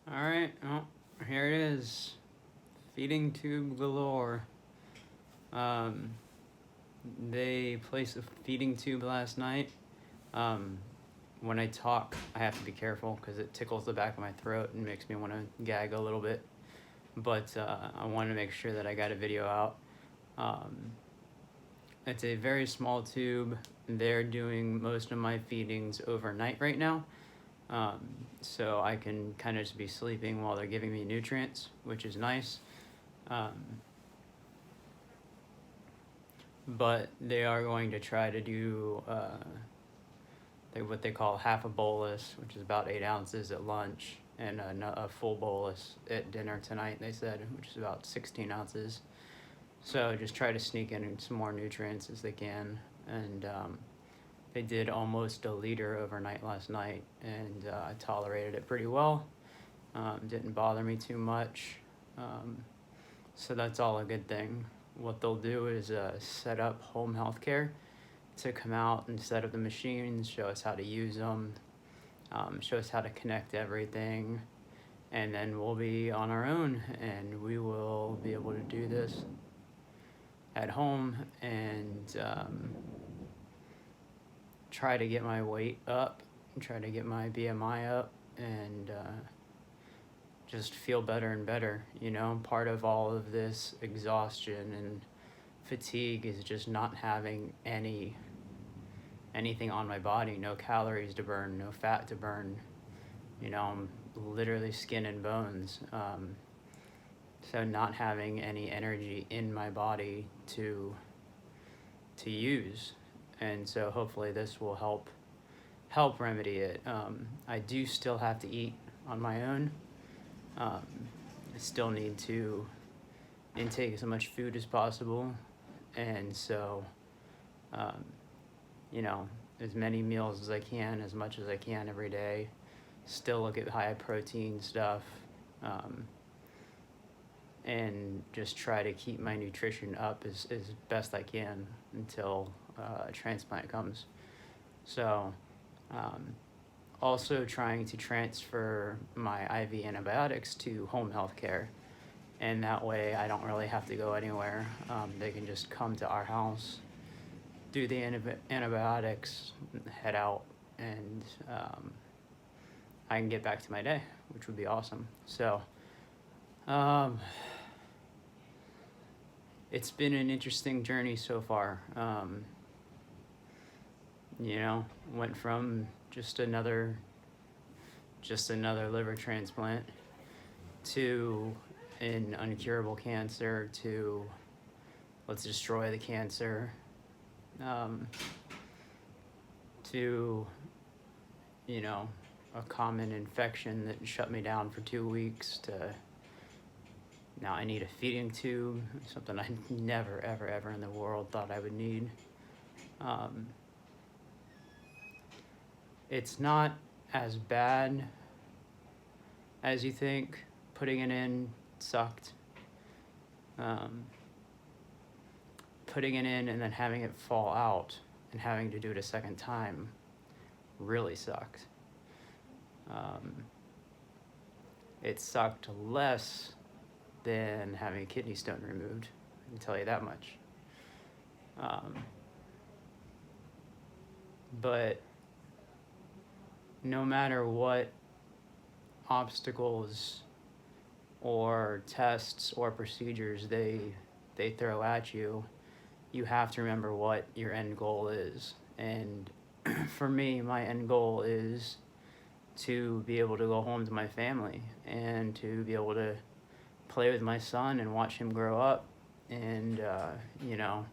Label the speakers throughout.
Speaker 1: Alright, well, here it is. Feeding tube galore. Um, they placed a feeding tube last night. Um, when I talk, I have to be careful because it tickles the back of my throat and makes me want to gag a little bit. But I wanted to make sure that I got a video out. Um, it's a very small tube. They're doing most of my feedings overnight right now. Um, so I can kind of just be sleeping while they're giving me nutrients, which is nice. Um, but they are going to try to do what they call half a bolus, which is about 8 ounces at lunch, and a full bolus at dinner tonight, they said, which is about 16 ounces. So just try to sneak in some more nutrients as they can. And they did almost a liter overnight last night, and I tolerated it pretty well. Didn't bother me too much. So that's all a good thing. What they'll do is set up home health care to come out and set up the machines, show us how to use them, show us how to connect everything, and then we'll be on our own and we will be able to do this at home and try to get my weight up, try to get my BMI up, and just feel better and better. You know, part of all of this exhaustion and fatigue is just not having anything on my body, no calories to burn, no fat to burn. You know, I'm literally skin and bones. So not having any energy in my body to use, and so hopefully this will help remedy it. I do still have to eat on my own. I still need to intake as much food as possible, and so you know, as many meals as I can, as much as I can every day. Still look at high protein stuff, and just try to keep my nutrition up as best I can until a transplant comes. So also trying to transfer my IV antibiotics to home health care, and that way I don't really have to go anywhere. They can just come to our house, do the antibiotics, head out, and I can get back to my day, which would be awesome. So it's been an interesting journey so far. You know, went from just another liver transplant to an incurable cancer to let's destroy the cancer, to, you know, a common infection that shut me down for 2 weeks to now I need a feeding tube, something I never, ever, ever in the world thought I would need. It's not as bad as you think. Putting it in sucked. Putting it in and then having it fall out and having to do it a second time really sucked. It sucked less than having a kidney stone removed, I can tell you that much. But no matter what obstacles or tests or procedures they throw at you, you have to remember what your end goal is. And for me, my end goal is to be able to go home to my family and to be able to play with my son and watch him grow up and, you know,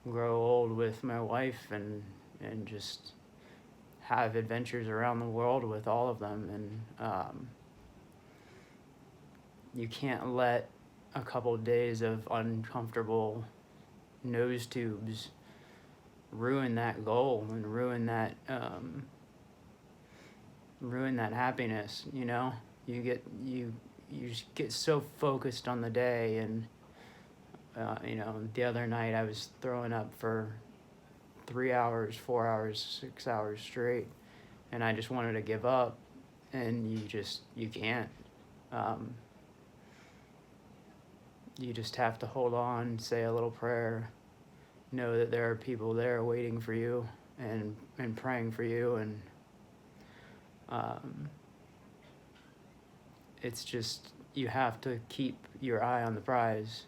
Speaker 1: grow old with my wife and just have adventures around the world with all of them. And you can't let a couple of days of uncomfortable nose tubes ruin that goal and ruin that happiness. You know, you just get so focused on the day. And you know, the other night I was throwing up for 3 hours, 4 hours, 6 hours straight, and I just wanted to give up. and you can't. Um, you just have to hold on, say a little prayer, know that there are people there waiting for you and praying for you, and um, it's just, you have to keep your eye on the prize.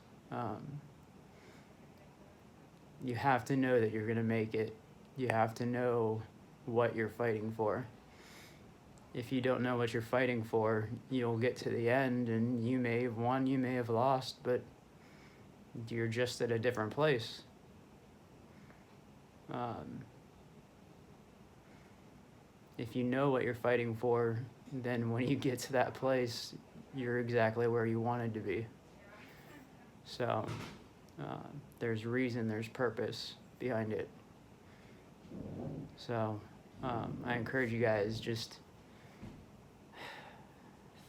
Speaker 1: You have to know that you're going to make it. You have to know what you're fighting for. If you don't know what you're fighting for, you'll get to the end and you may have won, you may have lost, but you're just at a different place. If you know what you're fighting for, then when you get to that place, you're exactly where you wanted to be. So there's reason, there's purpose behind it. So I encourage you guys, just,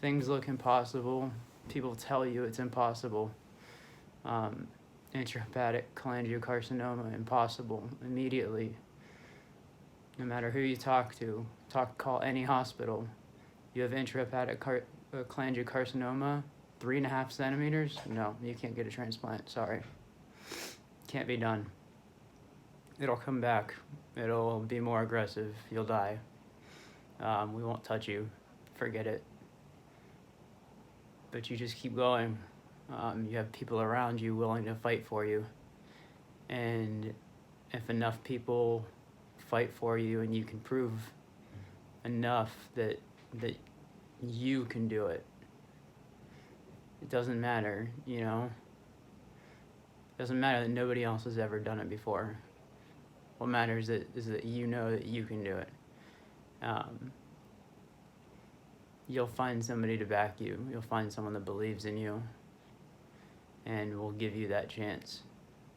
Speaker 1: things look impossible. People tell you it's impossible. Intrahepatic cholangiocarcinoma, impossible, immediately. No matter who you talk to, call any hospital. You have intrahepatic cholangiocarcinoma, 3.5 centimeters? No, you can't get a transplant, sorry. Can't be done. It'll come back. It'll be more aggressive. You'll die. We won't touch you. Forget it. But you just keep going. You have people around you willing to fight for you. And if enough people fight for you and you can prove enough that you can do it, it doesn't matter, you know? It doesn't matter that nobody else has ever done it before. What matters is that you know that you can do it. You'll find somebody to back you. You'll find someone that believes in you and will give you that chance.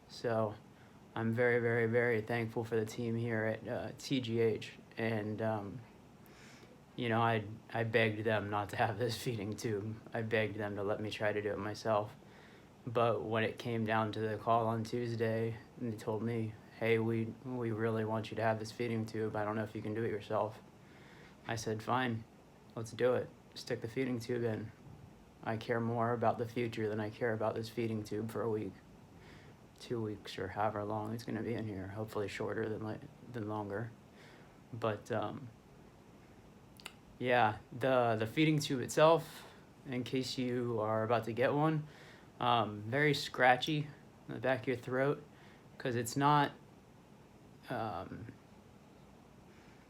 Speaker 1: So I'm very, very, very thankful for the team here at TGH. And, you know, I begged them not to have this feeding tube. I begged them to let me try to do it myself. But when it came down to the call on Tuesday, and they told me, hey, we really want you to have this feeding tube. I don't know if you can do it yourself. I said, fine, let's do it. Stick the feeding tube in. I care more about the future than I care about this feeding tube for a week, 2 weeks, or however long it's going to be in here. Hopefully shorter than longer. But yeah, the feeding tube itself, in case you are about to get one, very scratchy in the back of your throat, because it's not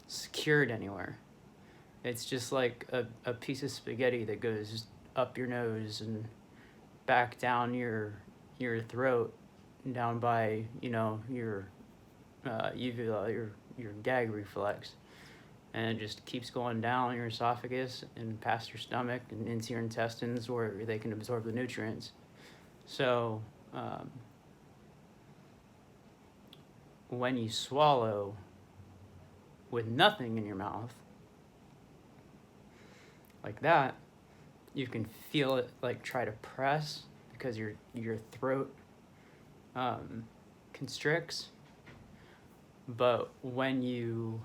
Speaker 1: secured anywhere. It's just like a piece of spaghetti that goes up your nose and back down your throat, down by, you know, your uvula, your gag reflex, and it just keeps going down your esophagus and past your stomach and into your intestines where they can absorb the nutrients. So when you swallow with nothing in your mouth, like that, you can feel it like try to press because your throat constricts. But when you